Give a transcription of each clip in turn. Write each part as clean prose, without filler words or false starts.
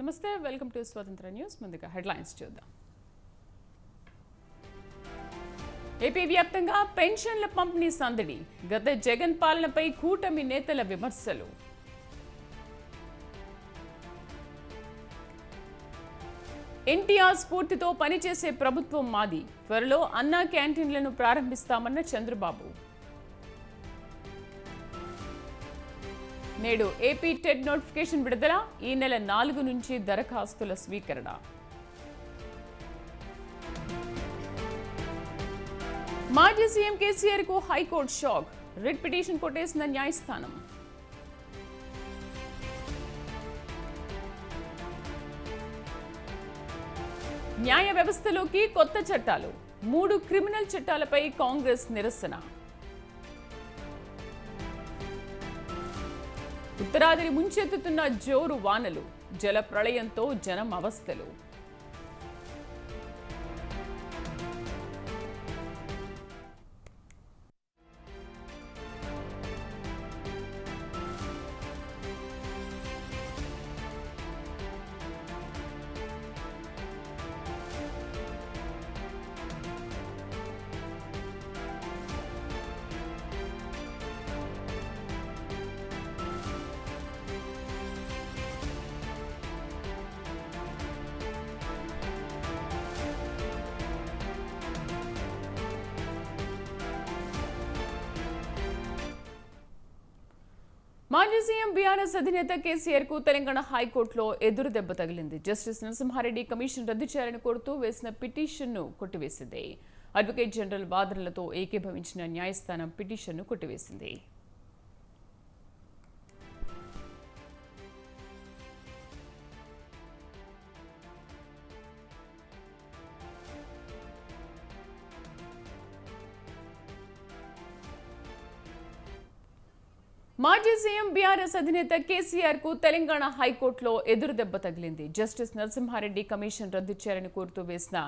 నమస్తే, welcome to స్వతంత్ర news. ముందుగా హెడ్లైన్స్ చూద్దాం. ఏపీ వ్యాప్తంగా పెన్షన్ల పంపిణీ సందడి. గత జగన్ పాలనపై కూటమి నేతల విమర్శలు. ఎన్టీఆర్ స్ఫూర్తితో పనిచేసే ప్రభుత్వం మాది. త్వరలో అన్నా క్యాంటీన్లను ప్రారంభిస్తామన్న చంద్రబాబు. నేడు ఏపీ టెట్ నోటిఫికేషన్ విడుదల. ఈ నెల 4 నుంచి దరఖాస్తుల స్వీకరణ. మాజీ సీఎం కేసీఆర్ కు హైకోర్టు షాక్. రిట్ పిటిషన్ కొట్టేసిన న్యాయస్థానం. న్యాయ వ్యవస్థలోకి కొత్త చట్టాలు. 3 క్రిమినల్ చట్టాలపై కాంగ్రెస్ నిరసన. ఉత్తరాదిని ముంచెత్తుతున్న జోరు వానలు. జల ప్రళయంతో జనం అవస్థలు. మాజీ సీఎం బీఆర్ఎస్ అధినేత కేసీఆర్ కు తెలంగాణ హైకోర్టులో ఎదురు దెబ్బ తగిలింది. జస్టిస్ నరసింహారెడ్డి కమిషన్ రద్దు చేయాలని కోరుతూ వేసిన పిటిషన్ను కొట్టివేసింది. అడ్వకేట్ జనరల్ వాదనలతో ఏకీభవించిన న్యాయస్థానం పిటిషన్ను కొట్టివేసింది. మాజీ సీఎం బీఆర్ఎస్ అధినేత కేసీఆర్ కు తెలంగాణ హైకోర్టులో ఎదురు దెబ్బ తగిలింది. జస్టిస్ నరసింహారెడ్డి కమిషన్ రద్దు చేయాలని కోరుతూ వేసిన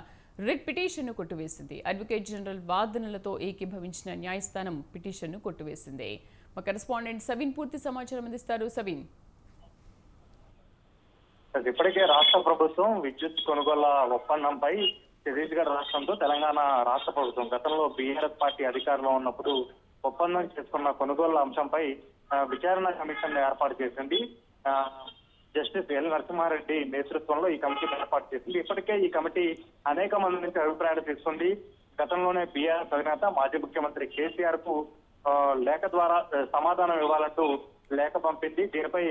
రిట్ పిటిషన్ను కొట్టివేసింది. అడ్వకేట్ జనరల్ వాదనలతో ఏకీభవించిన న్యాయస్థానం పిటిషన్ను కొట్టివేసింది. మా కరెస్పాండెంట్ సవీన్ పూర్తి సమాచారం అందిస్తారు. సవీన్, ఇప్పటికే రాష్ట్ర ప్రభుత్వం విద్యుత్ కొనుగోళ్ల ఒప్పందంపై ఛత్తీస్గఢ్ రాష్ట్రంతో తెలంగాణ రాష్ట్ర ప్రభుత్వం గతంలో బీఆర్ఎస్ పార్టీ అధికారంలో ఉన్నప్పుడు ఒప్పందం చేసుకున్న కొనుగోళ్ల అంశంపై విచారణ కమిషన్ ఏర్పాటు చేసింది. జస్టిస్ ఎల్ నరసింహారెడ్డి నేతృత్వంలో ఈ కమిటీ ఏర్పాటు చేసింది. ఇప్పటికే ఈ కమిటీ అనేక మంది నుంచి అభిప్రాయాలు తీసుకుంది. గతంలోనే బీఆర్ఎస్ అధినేత మాజీ ముఖ్యమంత్రి కేసీఆర్ కు లేఖ ద్వారా సమాధానం ఇవ్వాలంటూ లేఖ పంపింది. దీనిపై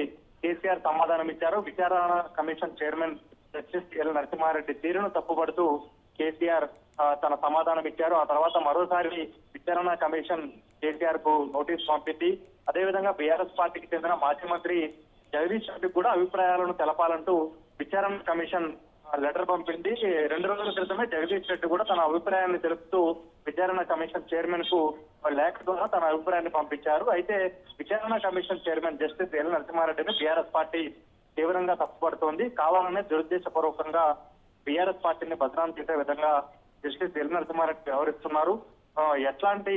కేసీఆర్ సమాధానం ఇచ్చారు. విచారణ commission chairman justice L Narasimha Reddy తీరును తప్పుపడుతూ కేసీఆర్ తన సమాధానం ఇచ్చారు. ఆ తర్వాత మరోసారి విచారణ కమిషన్ కేసీఆర్ కు నోటీస్ పంపింది. అదేవిధంగా బీఆర్ఎస్ పార్టీకి చెందిన మాజీ మంత్రి జగదీష్ రెడ్డి కూడా అభిప్రాయాలను తెలపాలంటూ విచారణ కమిషన్ లెటర్ పంపింది. 2 రోజుల క్రితమే జగదీష్ రెడ్డి కూడా తన అభిప్రాయాన్ని తెలుపుతూ విచారణ కమిషన్ చైర్మన్ కు లేఖ ద్వారా తన అభిప్రాయాన్ని పంపించారు. అయితే విచారణ కమిషన్ చైర్మన్ జస్టిస్ ఎల్ నరసింహారెడ్డిని బీఆర్ఎస్ పార్టీ తీవ్రంగా తప్పుపడుతోంది. కావాలనే దురుద్దేశపూర్వకంగా బీఆర్ఎస్ పార్టీని బదనాం చేసే విధంగా జస్టిస్ ఎల్ నరసింహారెడ్డి వ్యవహరిస్తున్నారు. ఎట్లాంటి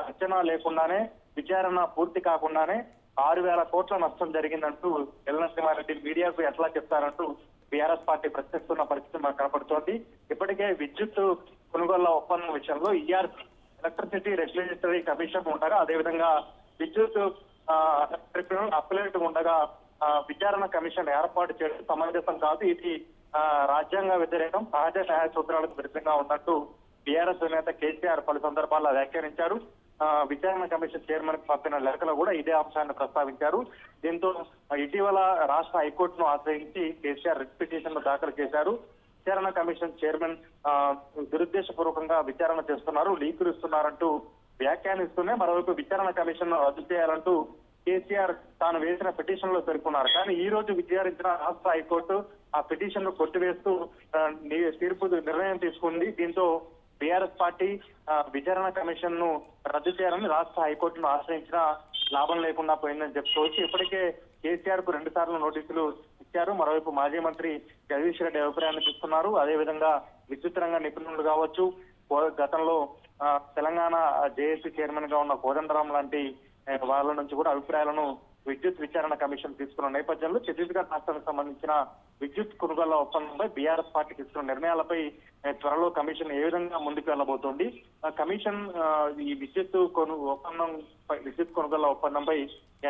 అంచనా లేకుండానే విచారణ పూర్తి కాకుండానే 6,000 కోట్ల నష్టం జరిగిందంటూ ఎల్ నరసింహారెడ్డి మీడియాకు ఎట్లా చెప్తారంటూ బీఆర్ఎస్ పార్టీ ప్రశ్నిస్తున్న పరిస్థితి మనకు కనపడుతోంది. ఇప్పటికే విద్యుత్ కొనుగోళ్ల ఒప్పందం విషయంలో ఈఆర్సీ ఎలక్ట్రిసిటీ రెగ్యులేటరీ కమిషన్ ఉండగా, అదేవిధంగా విద్యుత్ ట్రిబ్యునల్ అప్పలేట్ ఉండగా విచారణ కమిషన్ ఏర్పాటు చేయడం సమంజసం కాదు. ఇది రాజ్యాంగ వ్యతిరేకం, సహజ న్యాయ సూత్రాలకు విరుద్ధంగా ఉన్నట్టు బీఆర్ఎస్ నేత కేసీఆర్ పలు సందర్భాల్లో వ్యాఖ్యానించారు. విచారణ కమిషన్ చైర్మన్ కు పంపిన లేఖలో కూడా ఇదే అంశాన్ని ప్రస్తావించారు. దీంతో ఇటీవల రాష్ట్ర హైకోర్టును ఆశ్రయించి కేసీఆర్ రిట్ పిటిషన్ దాఖలు చేశారు. విచారణ కమిషన్ చైర్మన్ దురుద్దేశపూర్వకంగా విచారణ చేస్తున్నారు, లీకులు ఇస్తున్నారంటూ వ్యాఖ్యానిస్తూనే మరోవైపు విచారణ కమిషన్ రద్దు చేయాలంటూ కేసీఆర్ తాను వేసిన పిటిషన్ లో పేర్కొన్నారు. కానీ ఈ రోజు విచారించిన రాష్ట్ర హైకోర్టు ఆ పిటిషన్ ను కొట్టివేస్తూ తీర్పు నిర్ణయం తీసుకుంది. దీంతో బీఆర్ఎస్ పార్టీ విచారణ కమిషన్ ను రద్దు చేయాలని రాష్ట్ర హైకోర్టును ఆశ్రయించిన లాభం లేకుండా పోయిందని చెప్పుకోవచ్చు. ఇప్పటికే కేసీఆర్ కు 2 సార్లు నోటీసులు ఇచ్చారు. మరోవైపు మాజీ మంత్రి జగదీష్ రెడ్డి అభిప్రాయాన్ని తీసుకున్నారు. అదేవిధంగా విద్యుత్ రంగ నిపుణులు కావచ్చు, గతంలో తెలంగాణ జేఏసీ చైర్మన్ గా ఉన్న కోదండరాం లాంటి వాళ్ళ నుంచి కూడా అభిప్రాయాలను విద్యుత్ విచారణ కమిషన్ తీసుకున్న నేపథ్యంలో ఛత్తీస్గఢ్ రాష్ట్రానికి సంబంధించిన విద్యుత్ కొనుగోళ్ల ఒప్పందంపై బీఆర్ఎస్ పార్టీ తీసుకున్న నిర్ణయాలపై త్వరలో కమిషన్ ఏ విధంగా ముందుకు వెళ్లబోతోంది, కమిషన్ ఈ విద్యుత్ కొనుగోళ్ల ఒప్పందంపై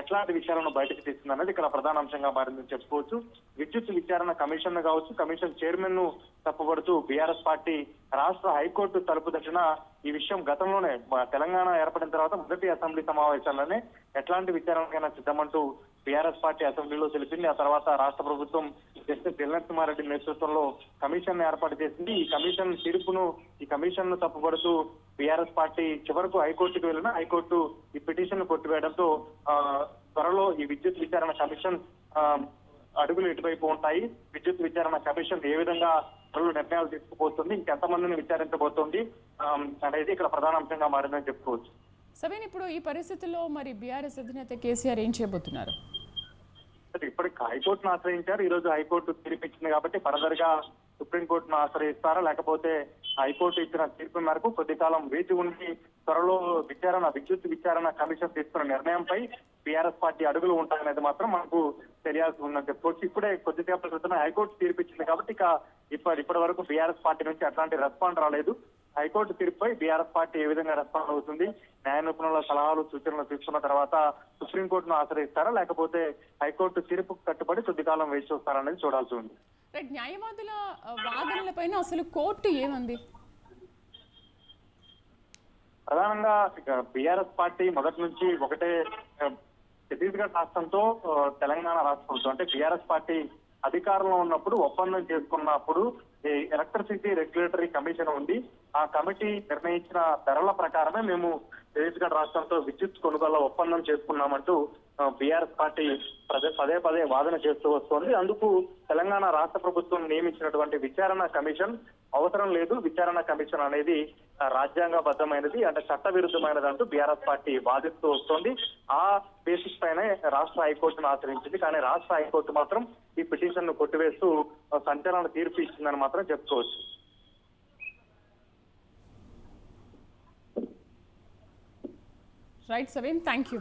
ఎట్లాంటి విషయాలను బయటకు తీస్తుంది అనేది ఇక్కడ ప్రధాన అంశంగా మారిందని చెప్పుకోవచ్చు. విద్యుత్ విచారణ కమిషన్ కావచ్చు, కమిషన్ చైర్మన్ ను తప్పుపడుతూ బీఆర్ఎస్ పార్టీ రాష్ట్ర హైకోర్టు తలుపు దక్షిణ ఈ విషయం గతంలోనే తెలంగాణ ఏర్పడిన తర్వాత మొదటి అసెంబ్లీ సమావేశాల్లోనే ఎట్లాంటి విచారణకైనా సిద్ధమంటూ బీఆర్ఎస్ పార్టీ అసెంబ్లీలో తెలిపింది. ఆ తర్వాత రాష్ట్ర ప్రభుత్వం జస్టిస్ దిల్నరసింహారెడ్డి నేతృత్వంలో కమిషన్ ఏర్పాటు చేసింది. ఈ కమిషన్ ను తప్పుపడుతూ బీఆర్ఎస్ పార్టీ చివరకు హైకోర్టుకు వెళ్ళిన హైకోర్టు ఈ పిటిషన్ ను కొట్టివేయడంతో త్వరలో ఈ విద్యుత్ విచారణ కమిషన్ అడుగులు ఎటువైపు ఉంటాయి, విద్యుత్ విచారణ కమిషన్ ఏ విధంగా త్వరలో నిర్ణయాలు తీసుకుపోతుంది, ఇంకెంతమందిని విచారించబోతోంది అనేది ఇక్కడ ప్రధాన అంశంగా మారిందని చెప్పుకోవచ్చు. సవేన్, ఇప్పుడు ఈ పరిస్థితుల్లో మరి బీఆర్ఎస్ అధినేత కేసీఆర్ ఏం చేయబోతున్నారు? ఇప్పటికి హైకోర్టును ఆశ్రయించారు. ఈ రోజు హైకోర్టు తీర్పిచ్చింది కాబట్టి ఫర్దర్ గా సుప్రీంకోర్టును ఆశ్రయిస్తారా, లేకపోతే హైకోర్టు ఇచ్చిన తీర్పు మేరకు కొద్ది కాలం వేచి ఉండి త్వరలో విద్యుత్ విచారణ కమిషన్ తీసుకున్న నిర్ణయంపై బీఆర్ఎస్ పార్టీ అడుగులు ఉంటాయనేది మాత్రం మనకు తెలియాల్సి ఉందని చెప్పుకోవచ్చు. ఇప్పుడే కొద్దిసేపటి క్రితమే హైకోర్టు తీర్పిచ్చింది కాబట్టి ఇప్పటి వరకు బీఆర్ఎస్ పార్టీ నుంచి అట్లాంటి రెస్పాండ్ రాలేదు. హైకోర్టు తీర్పుపై బీఆర్ఎస్ పార్టీ ఏ విధంగా రెస్పాండ్ అవుతుంది, న్యాయ నిపుణుల సలహాలు సూచనలు తీసుకున్న తర్వాత సుప్రీంకోర్టును ఆశ్రయిస్తారా, లేకపోతే హైకోర్టు తీర్పుకు కట్టుబడి కొద్ది కాలం వేచి చూస్తారనేది చూడాల్సి ఉంది. న్యాయవాదుల వాదనలపైన అసలు కోర్టు ఏమంది? ప్రధానంగా బీఆర్ఎస్ పార్టీ మొదటి నుంచి ఒకటే, ఛత్తీస్గఢ్ రాష్ట్రంతో తెలంగాణ రాష్ట్ర ప్రభుత్వం అంటే బీఆర్ఎస్ పార్టీ అధికారంలో ఉన్నప్పుడు ఒప్పందం చేసుకున్నప్పుడు ఎలక్ట్రిసిటీ రెగ్యులేటరీ కమిషన్ ఉంది. ఆ కమిటీ నిర్ణయించిన ధరల ప్రకారమే మేము ఛత్తీస్గఢ్ రాష్ట్రంతో విద్యుత్ కొనుగోలు ఒప్పందం చేసుకున్నామంటూ బీఆర్ఎస్ పార్టీ పదే పదే వాదన చేస్తూ వస్తోంది. అందుకు తెలంగాణ రాష్ట్ర ప్రభుత్వం నియమించినటువంటి విచారణ కమిషన్ అవసరం లేదు, విచారణ కమిషన్ అనేది రాజ్యాంగబద్ధమైనది అంటే చట్ట విరుద్ధమైనది అంటూ బీఆర్ఎస్ పార్టీ వాదిస్తూ వస్తోంది. ఆ బేసిస్ పైనే రాష్ట్ర హైకోర్టును ఆశ్రయించింది. కానీ రాష్ట్ర హైకోర్టు మాత్రం ఈ పిటిషన్ ను కొట్టివేస్తూ సంచలన తీర్పు ఇచ్చిందని మాత్రం చెప్పుకోవచ్చు. రైట్ సవేన్, థ్యాంక్ యూ.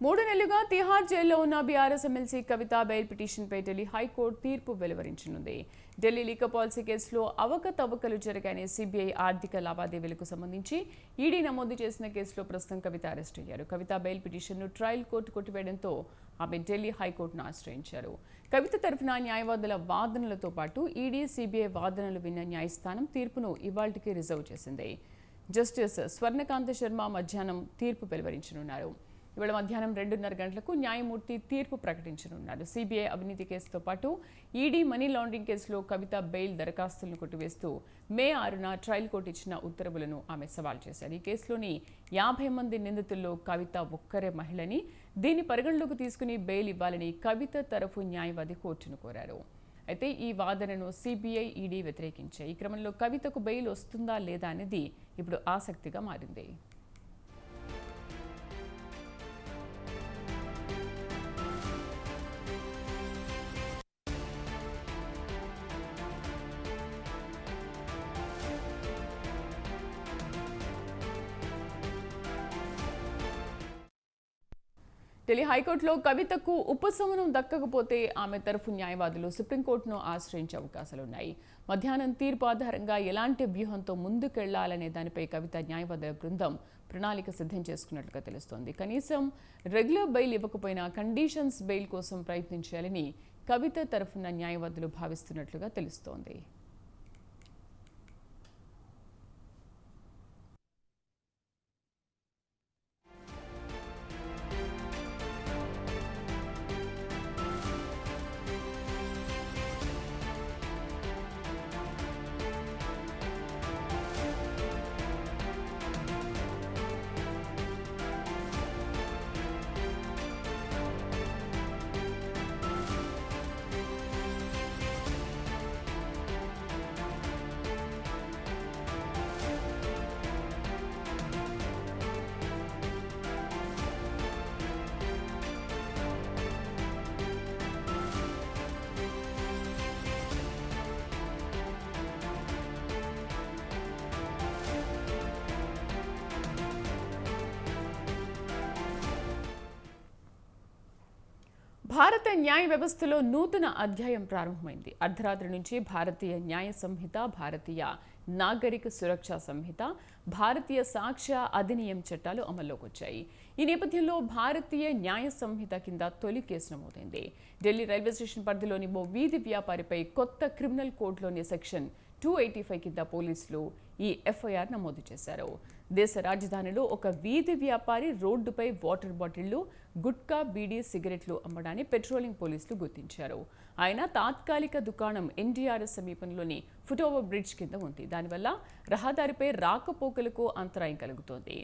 మూడు నెలలుగా తిహార్ జైల్లో ఉన్న బీఆర్ఎస్ ఎమ్మెల్సీ కవిత బెయిల్ పిటిషన్పై ఢిల్లీ హైకోర్టు తీర్పు వెలువరించనుంది. ఢిల్లీ లీక పాలసీ కేసులో అవకతవకలు జరిగాయనే సిబిఐ ఆర్థిక లావాదేవీలకు సంబంధించి ఈడీ నమోదు చేసిన కేసులో ప్రస్తుతం కవిత అరెస్ట్ అయ్యారు. కవిత బెయిల్ పిటిషన్ను ట్రయల్ కోర్టు కొట్టివేయడంతో ఆమె ఢిల్లీ హైకోర్టును ఆశ్రయించారు. కవిత తరఫున న్యాయవాదుల వాదనలతో పాటు ఈడీ, సిబిఐ వాదనలు విన్న న్యాయస్థానం తీర్పును ఇవాళ్టికి రిజర్వ్ చేసింది. జస్టిస్ స్వర్ణకాంత శర్మ మధ్యాహ్నం తీర్పు వెలువరించనున్నారు. ఇవాళ మధ్యాహ్నం 2:30 గంటలకు న్యాయమూర్తి తీర్పు ప్రకటించనున్నారు. సిబిఐ అవినీతి కేసుతో పాటు ఈడీ మనీ లాండరింగ్ కేసులో కవిత బెయిల్ దరఖాస్తులను కొట్టివేస్తూ మే 6న ట్రయల్ కోర్టు ఇచ్చిన ఉత్తర్వులను ఆమె సవాల్ చేశారు. ఈ కేసులోని 50 మంది నిందితుల్లో కవిత ఒక్కరే మహిళని, దీన్ని పరిగణలోకి తీసుకుని బెయిల్ ఇవ్వాలని కవిత తరఫు న్యాయవాది కోర్టును కోరారు. అయితే ఈ వాదనను సిబిఐ, ఈడీ వ్యతిరేకించాయి. ఈ క్రమంలో కవితకు బెయిల్ వస్తుందా లేదా అనేది ఇప్పుడు ఆసక్తిగా మారింది. ఢిల్లీ హైకోర్టులో కవితకు ఉపశమనం దక్కకపోతే ఆమె తరఫు న్యాయవాదులు సుప్రీంకోర్టును ఆశ్రయించే అవకాశాలున్నాయి. మధ్యాహ్నం తీర్పు ఆధారంగా ఎలాంటి వ్యూహంతో ముందుకెళ్లాలనే దానిపై కవిత న్యాయవాదుల బృందం ప్రణాళిక సిద్ధం చేసుకున్నట్లుగా తెలుస్తోంది. కనీసం రెగ్యులర్ బెయిల్ ఇవ్వకపోయినా కండిషన్స్ బెయిల్ కోసం ప్రయత్నించాలని కవిత తరఫున న్యాయవాదులు భావిస్తున్నట్లుగా తెలుస్తోంది. భారత న్యాయ వ్యవస్థలో నూతన అధ్యాయం ప్రారంభమైంది. అర్ధరాత్రి నుంచి భారతీయ న్యాయ సంహిత, భారతీయ నాగరిక సురక్షా సంహిత, భారతీయ సాక్ష్య అధినియం చట్టాలు అమల్లోకి వచ్చాయి. ఈ నేపథ్యంలో భారతీయ న్యాయ సంహిత కింద తొలి కేసు నమోదైంది. ఢిల్లీ రైల్వే స్టేషన్ పరిధిలోని ఓ వీధి వ్యాపారిపై కొత్త క్రిమినల్ కోడ్లోని సెక్షన్ 285 కింద పోలీసులు ఈ ఎఫ్ఐఆర్ నమోదు చేశారు. దేశ రాజధానిలో ఒక వీధి వ్యాపారి రోడ్డుపై వాటర్ బాటిళ్లు, గుట్కా, బీడీ, సిగరెట్లు అమ్మడాన్ని పెట్రోలింగ్ పోలీసులు గుర్తించారు. ఆయన తాత్కాలిక దుకాణం ఎన్డీఆర్ఎస్ సమీపంలోని ఫుట్ఓవర్ బ్రిడ్జ్ కింద ఉంది. దానివల్ల రహదారిపై రాకపోకలకు అంతరాయం కలుగుతోంది.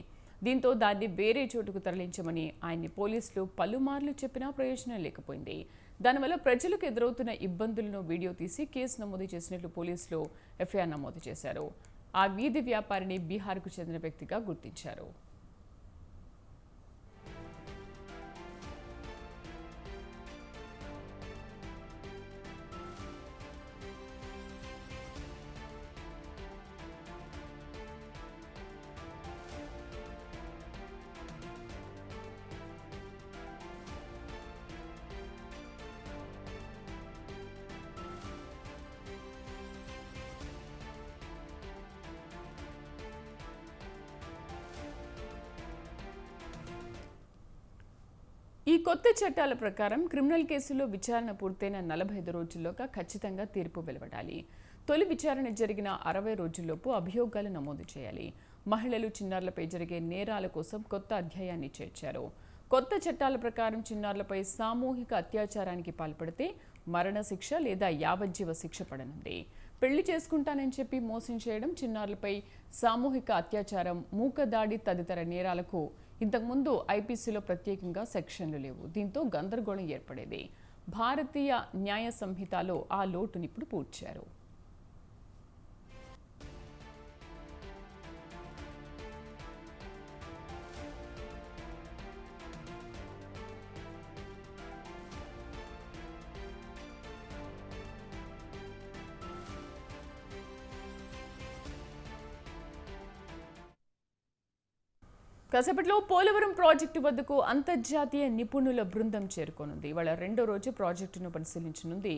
దీంతో దాన్ని వేరే చోటుకు తరలించమని ఆయన్ని పోలీసులు పలుమార్లు చెప్పినా ప్రయోజనం లేకపోయింది. దానివల్ల ప్రజలకు ఎదురవుతున్న ఇబ్బందులను వీడియో తీసి కేసు నమోదు చేసినట్లు పోలీసులు ఎఫ్ఐఆర్ నమోదు చేశారు. ఆ వీధి వ్యాపారిని బీహార్కు చెందిన వ్యక్తిగా గుర్తించారు. ఈ కొత్త చట్టాల ప్రకారం క్రిమినల్ కేసులో విచారణ పూర్తయిన 45 రోజుల్లోగా ఖచ్చితంగా తీర్పు వెలువడాలి. తొలి విచారణ జరిగిన 60 రోజుల్లోపు అభియోగాలు నమోదు చేయాలి. మహిళలు, చిన్నారులపై జరిగే నేరాల కోసం కొత్త అధ్యాయాన్ని చేర్చారు. కొత్త చట్టాల ప్రకారం చిన్నారులపై సామూహిక అత్యాచారానికి పాల్పడితే మరణశిక్ష లేదా యావజ్జీవ శిక్ష పడనుంది. పెళ్లి చేసుకుంటానని చెప్పి మోసం చేయడం, చిన్నారులపై సామూహిక అత్యాచారం, మూకదాడి తదితర నేరాలకు ఇంతకుముందు ఐపీసీలో ప్రత్యేకంగా సెక్షన్లు లేవు. దీంతో గందరగోళం ఏర్పడేది. భారతీయ న్యాయ సంహితలో ఆ లోటుని ఇప్పుడు పూడ్చారు. కాసేపట్లో పోలవరం ప్రాజెక్టు వద్దకు అంతర్జాతీయ నిపుణుల బృందం చేరుకోనుంది. ఇవాళ రెండో రోజు ప్రాజెక్టును పరిశీలించనుంది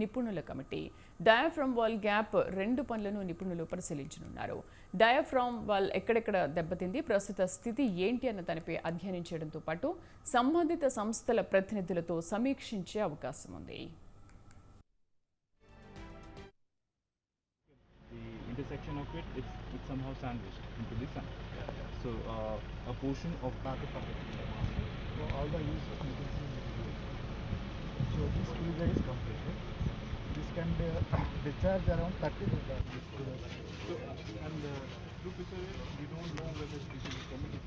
నిపుణుల కమిటీ. డయాఫ్రామ్ వాల్ గ్యాప్ 2 పనులను నిపుణులు పరిశీలించనున్నారు. డయాఫ్రామ్ వాల్ ఎక్కడెక్కడ దెబ్బతింది, ప్రస్తుత స్థితి ఏంటి అన్న దానిపై అధ్యయనం చేయడంతో పాటు సంబంధిత సంస్థల ప్రతినిధులతో సమీక్షించే అవకాశం ఉంది. Intersection of it, it's somehow sandwiched into the sun. So a portion of that is so all the use of so this fluid is completed. This can discharge around 30 liters. So and true picture is we don't know whether this is connected.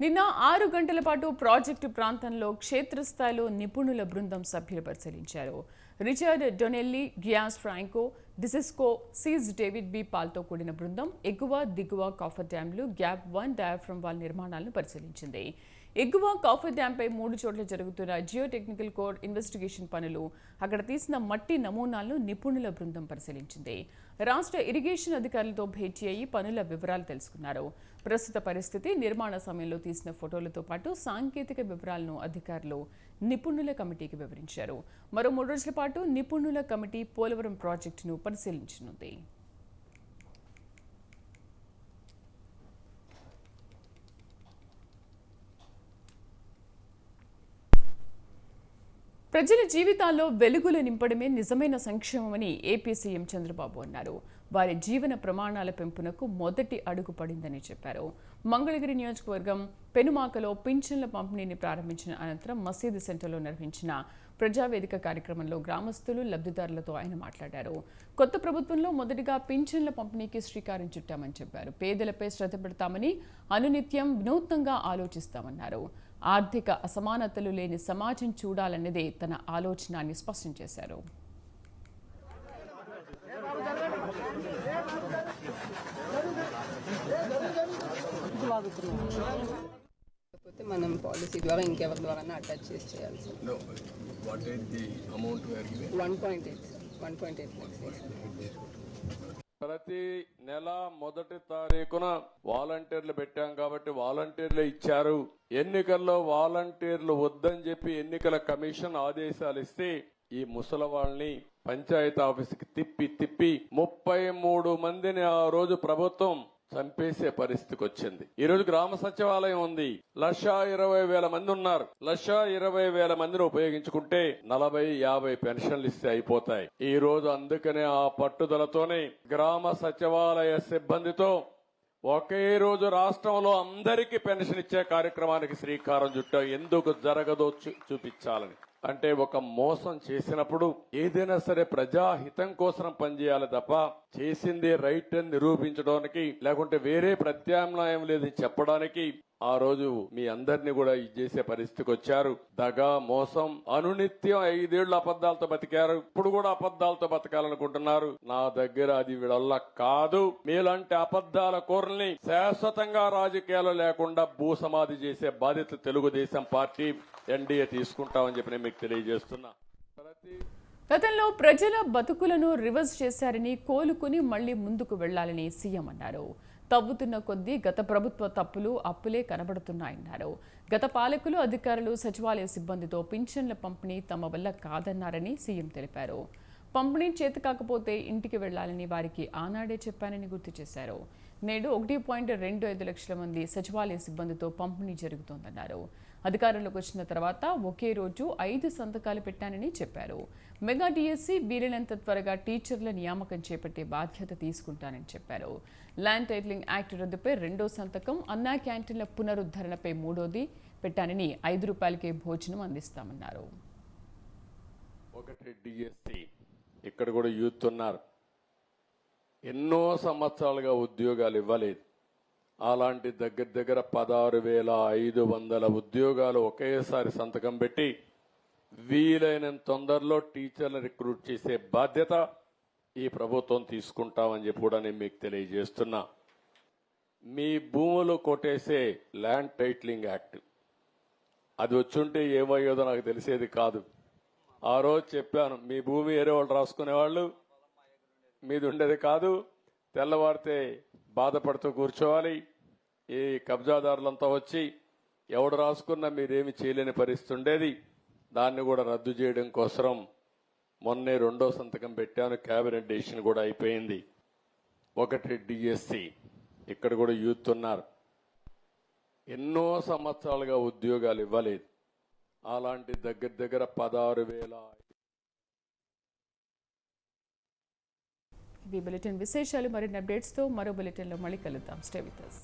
నిన్న 6 గంటల పాటు project ప్రాంతంలో క్షేత్రస్థాయిలో నిపుణుల బృందం సభ్యులు పరిశీలించారు. Richard Donnelly, గియాస్ ఫ్రాంకో, డిసిస్కో, సీజ్ డేవిడ్ బి పాల్తో కూడిన బృందం ఎగువ, దిగువ కాఫర్ డ్యాంలు, గ్యాప్ 1 డయాఫ్రమ్ వాల్ నిర్మాణాలను పరిశీలించింది. ఎగువ కాఫర్ డ్యాంపై 3 చోట్ల జరుగుతున్న జియోటెక్నికల్ కోర్ ఇన్వెస్టిగేషన్ పనులు, అక్కడ తీసిన మట్టి నమూనాలను నిపుణుల బృందం పరిశీలించింది. రాష్ట్ర ఇరిగేషన్ అధికారులతో భేటీ అయ్యి పనుల వివరాలు తెలుసుకున్నారు. ప్రస్తుత పరిస్థితి, నిర్మాణ సమయంలో తీసిన ఫోటోలతో పాటు సాంకేతిక వివరాలను అధికారులు నిపుణుల కమిటీకి వివరించారు. మరో 3 రోజుల పాటు నిపుణుల కమిటీ పోలవరం ప్రాజెక్టును పరిశీలించనుంది. ప్రజల జీవితాల్లో వెలుగులు నింపడమే నిజమైన సంక్షేమమని ఏపీ సీఎం చంద్రబాబు అన్నారు. వారి జీవన ప్రమాణాల పెంపునకు మొదటి అడుగు పడిందని చెప్పారు. మంగళగిరి నియోజకవర్గం పెనుమాకలో పింఛన్ల పంపిణీని ప్రారంభించిన అనంతరం మసీదు సెంటర్లో నిర్వహించిన ప్రజావేదిక కార్యక్రమంలో గ్రామస్తులు, లబ్ధిదారులతో ఆయన మాట్లాడారు. కొత్త ప్రభుత్వంలో మొదటిగా పింఛన్ల పంపిణీకి శ్రీకారం చుట్టామని చెప్పారు. పేదలపై శ్రద్ధ పెడతామని, అనునిత్యం వినూత్నంగా ఆలోచిస్తామన్నారు. ఆర్థిక అసమానతలు లేని సమాజం చూడాలన్నదే తన ఆలోచన అని స్పష్టం చేశారు. మనం పాలసీ ద్వారా ఇంకెవరి ద్వారా అటాచ్ చేసి చేయాలి సార్. 1.8 1.8 lakhs. ప్రతి నెల మొదటి తారీఖున వాలంటీర్లు పెట్టాం కాబట్టి వాలంటీర్లు ఇచ్చారు. ఎన్నికల్లో వాలంటీర్లు వద్దని చెప్పి ఎన్నికల కమిషన్ ఆదేశాలు ఇస్తే ఈ ముసలి వాళ్ళని పంచాయతీ ఆఫీసుకి తిప్పి 33 మందిని ఆ రోజు ప్రభుత్వం చంపేసే పరిస్థితికి వచ్చింది. ఈ రోజు గ్రామ సచివాలయం ఉంది, 1,20,000 మంది ఉన్నారు. 1,20,000 మందిని ఉపయోగించుకుంటే 40-50 పెన్షన్లు ఇస్తే అయిపోతాయి. ఈ రోజు అందుకనే ఆ పట్టుదలతోనే గ్రామ సచివాలయ సిబ్బందితో ఒకే రోజు రాష్ట్రంలో అందరికీ పెన్షన్ ఇచ్చే కార్యక్రమానికి శ్రీకారం చుట్టాం. ఎందుకు జరగదో చూపించాలని. అంటే ఒక మోసం చేసినప్పుడు ఏదైనా సరే ప్రజాహితం కోసం పనిచేయాలి తప్ప చేసింది రైట్ అని నిరూపించడానికి లేకుంటే వేరే ప్రత్యామ్నాయం లేదని చెప్పడానికి ఆ రోజు మీ అందరినీ కూడా చేసే పరిస్థితికి వచ్చారు. దగా మోసం అనునిత్యం 5 ఏళ్లు అబద్దాలతో బతికారు. ఇప్పుడు కూడా అబద్దాలతో బతకాలనుకుంటున్నారు. నా దగ్గర అది వీళ్ళ కాదు. మీలాంటి అబద్దాల కోరల్ని శాశ్వతంగా రాజకీయాలు లేకుండా భూసమాధి చేసే బాధ్యత తెలుగుదేశం పార్టీ ఎన్డీఏ తీసుకుంటామని చెప్పి నేను మీకు తెలియజేస్తున్నా. గతంలో ప్రజల బతుకులను రివర్స్ చేశారని, కోలుకుని మళ్లీ ముందుకు వెళ్లాలని సీఎం అన్నారు. తవ్వుతున్న కొద్దీ గత ప్రభుత్వ తప్పులు అప్పులే కనబడుతున్నాయన్నారు. గత పాలకులు అధికారులు సచివాలయ సిబ్బందితో పింఛన్ల పంపిణీ తమ వల్ల కాదన్నారని సీఎం తెలిపారు. పంపిణీ చేతి కాకపోతే ఇంటికి వెళ్లాలని వారికి ఆనాడే చెప్పానని గుర్తు చేశారు. నేడు 1.25 లక్షల మంది సచివాలయ సిబ్బందితో పంపిణీ జరుగుతోందన్నారు. అధికారంలోకి వచ్చిన తర్వాత ఒకే రోజు 5 సంతకాలు పెట్టానని చెప్పారు. మెగా డిఎస్సి వీలైనంత త్వరగా టీచర్ల నియామకం చేపట్టే బాధ్యత తీసుకుంటానని చెప్పారు. ల్యాండ్ టైటిలింగ్ యాక్ట్ రద్దుపై 2వ సంతకం, అన్నా క్యాంటీన్ల పునరుద్ధరణపై 3వది పెట్టానని, ₹5కే భోజనం అందిస్తామన్నారు. ఒకటి డిఎస్సి, ఇక్కడ కూడా యూత్ ఉన్నారు. ఎన్నో సంవత్సరాలుగా ఉద్యోగాలు ఇవ్వలేదు. అలాంటి దగ్గర 16,500 ఉద్యోగాలు ఒకేసారి సంతకం పెట్టి వీలైనంత తొందరలో టీచర్లు రిక్రూట్ చేసే బాధ్యత ఈ ప్రభుత్వం తీసుకుంటామని చెప్పి కూడా నేను మీకు తెలియజేస్తున్నా. మీ భూములు కొట్టేసే ల్యాండ్ టైటిలింగ్ యాక్ట్ అది వచ్చుంటే ఏమయ్యేదో నాకు తెలిసేది కాదు. ఆ రోజు చెప్పాను, మీ భూమి వేరే వాళ్ళు రాసుకునేవాళ్ళు, మీది ఉండేది కాదు. తెల్లవారితే బాధపడుతూ కూర్చోవాలి. ఈ కబ్జాదారులంతా వచ్చి ఎవడు రాసుకున్నా మీరేమి చేయలేని పరిస్థితి ఉండేది. దాన్ని కూడా రద్దు చేయడం కోసం మొన్నే 2వ సంతకం పెట్టాను. కేబినెట్ డెసిషన్ కూడా అయిపోయింది. ఒకటి డిఎస్సి, ఇక్కడ కూడా యూత్ ఉన్నారు. ఎన్నో సంవత్సరాలుగా ఉద్యోగాలు ఇవ్వలేదు. అలాంటి దగ్గర 16,000. ఈ బులెటిన్ విశేషాలు మరిన్ని అప్డేట్స్తో మరో బులెటిన్లో మళ్ళీ కలుద్దాం. Stay with us.